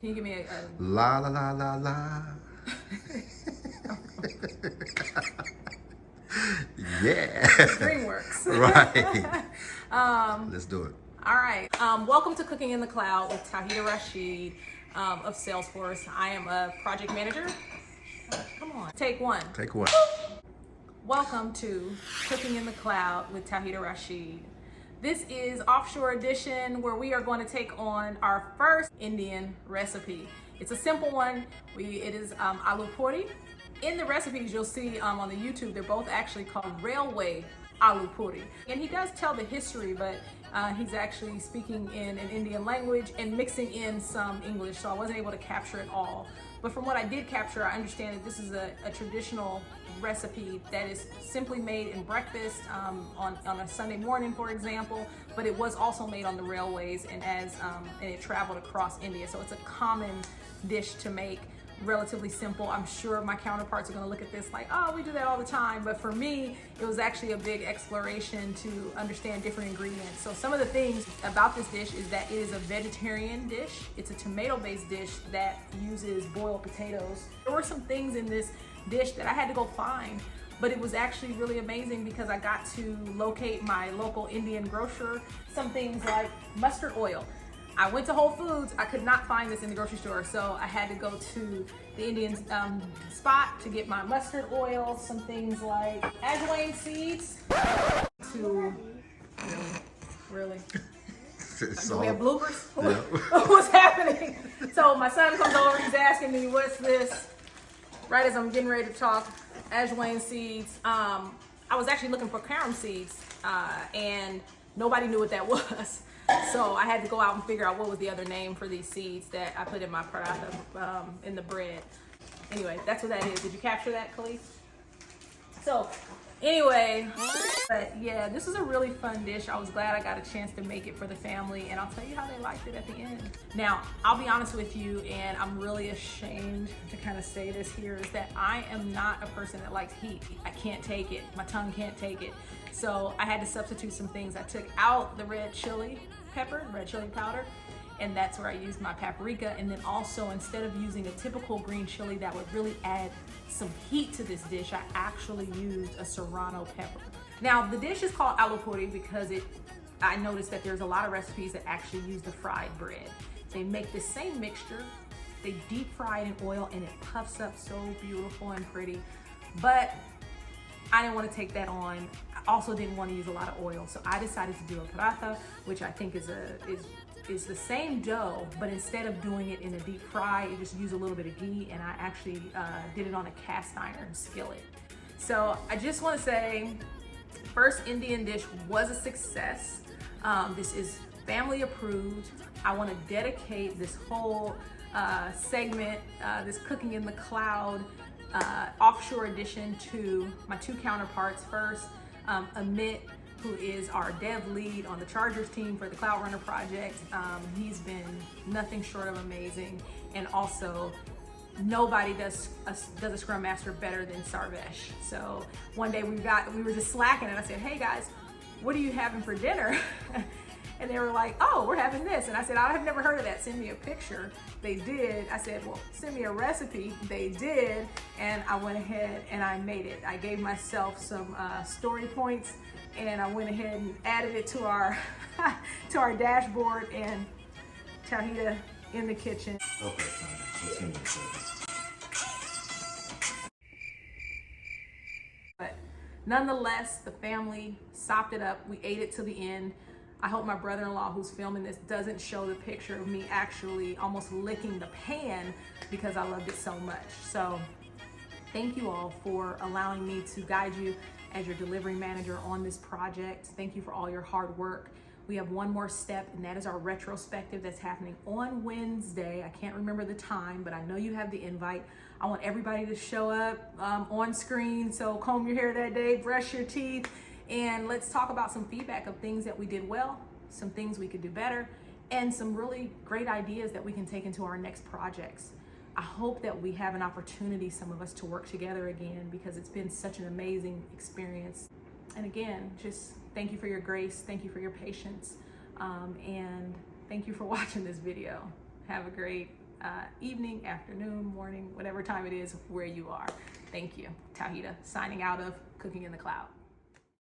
Can you give me a La la la la la. Yeah. DreamWorks? Right. Let's do it. All right. Welcome to Cooking in the Cloud with Tauheedah Rashid of Salesforce. I am a project manager. Come on. Take one. Take one. Welcome to Cooking in the Cloud with Tauheedah Rashid. This is Offshore Edition, where we are going to take on our first Indian recipe. It's a simple one. It is Aloo Poori. In the recipes you'll see on the YouTube, they're both actually called Railway Aloo Poori. And he does tell the history, but he's actually speaking in an Indian language and mixing in some English, so I wasn't able to capture it all. But from what I did capture, I understand that this is a traditional recipe that is simply made in breakfast on a Sunday morning, for example, but it was also made on the railways and it traveled across India. So it's a common dish to make, relatively simple. I'm sure my counterparts are going to look at this like, oh, we do that all the time. But for me, it was actually a big exploration to understand different ingredients. So some of the things about this dish is that it is a vegetarian dish. It's a tomato-based dish that uses boiled potatoes. There were some things in this dish that I had to go find, but it was actually really amazing because I got to locate my local Indian grocer. Some things like mustard oil. I went to Whole Foods, I could not find this in the grocery store, so I had to go to the Indian spot to get my mustard oil, some things like ajwain seeds. Really? Do we have bloopers? Yeah. What's happening? So my son comes over, he's asking me, what's this? Right as I'm getting ready to talk, ajwain seeds. I was actually looking for carom seeds, and nobody knew what that was. So I had to go out and figure out what was the other name for these seeds that I put in my paratha, in the bread. Anyway, that's what that is. Did you capture that, Khalif? So anyway, but yeah, this is a really fun dish. I was glad I got a chance to make it for the family, and I'll tell you how they liked it at the end. Now, I'll be honest with you, and I'm really ashamed to kind of say this here, is that I am not a person that likes heat. I can't take it. My tongue can't take it. So I had to substitute some things. I took out the red chili pepper, red chili powder, and that's where I used my paprika. And then also, instead of using a typical green chili that would really add some heat to this dish, I actually used a serrano pepper. Now, the dish is called aloo poori because I noticed that there's a lot of recipes that actually use the fried bread. They make the same mixture, they deep fry it in oil, and it puffs up so beautiful and pretty. But I didn't want to take that on. I also didn't want to use a lot of oil, so I decided to do a paratha, which I think is the same dough, but instead of doing it in a deep fry, you just use a little bit of ghee, and I actually did it on a cast iron skillet. So I just want to say, first Indian dish was a success. This is family approved. I want to dedicate this whole segment, this Cooking in the Cloud Offshore Edition, to my two counterparts. First, Amit, who is our dev lead on the Chargers team for the Cloud Runner project. He's been nothing short of amazing, and also nobody does a Scrum Master better than Sarvesh. So one day we were just slacking, and I said, hey guys, what are you having for dinner? And they were like, oh, we're having this. And I said, I have never heard of that. Send me a picture. They did. I said, well, send me a recipe. They did. And I went ahead and I made it. I gave myself some story points, and I went ahead and added it to our to our dashboard, and Tauheedah in the kitchen. Okay, fine. Continue. But nonetheless, the family sopped it up. We ate it to the end. I hope my brother-in-law who's filming this doesn't show the picture of me actually almost licking the pan because I loved it so much. So thank you all for allowing me to guide you as your delivery manager on this project. Thank you for all your hard work. We have one more step, and that is our retrospective that's happening on Wednesday. I can't remember the time, but I know you have the invite. I want everybody to show up on screen. So comb your hair that day, brush your teeth, and let's talk about some feedback of things that we did well, some things we could do better, and some really great ideas that we can take into our next projects. I hope that we have an opportunity, some of us, to work together again, because it's been such an amazing experience. And again, just thank you for your grace, thank you for your patience, and thank you for watching this video. Have a great evening, afternoon, morning, whatever time it is where you are. Thank you. Tauheedah signing out of Cooking in the Cloud.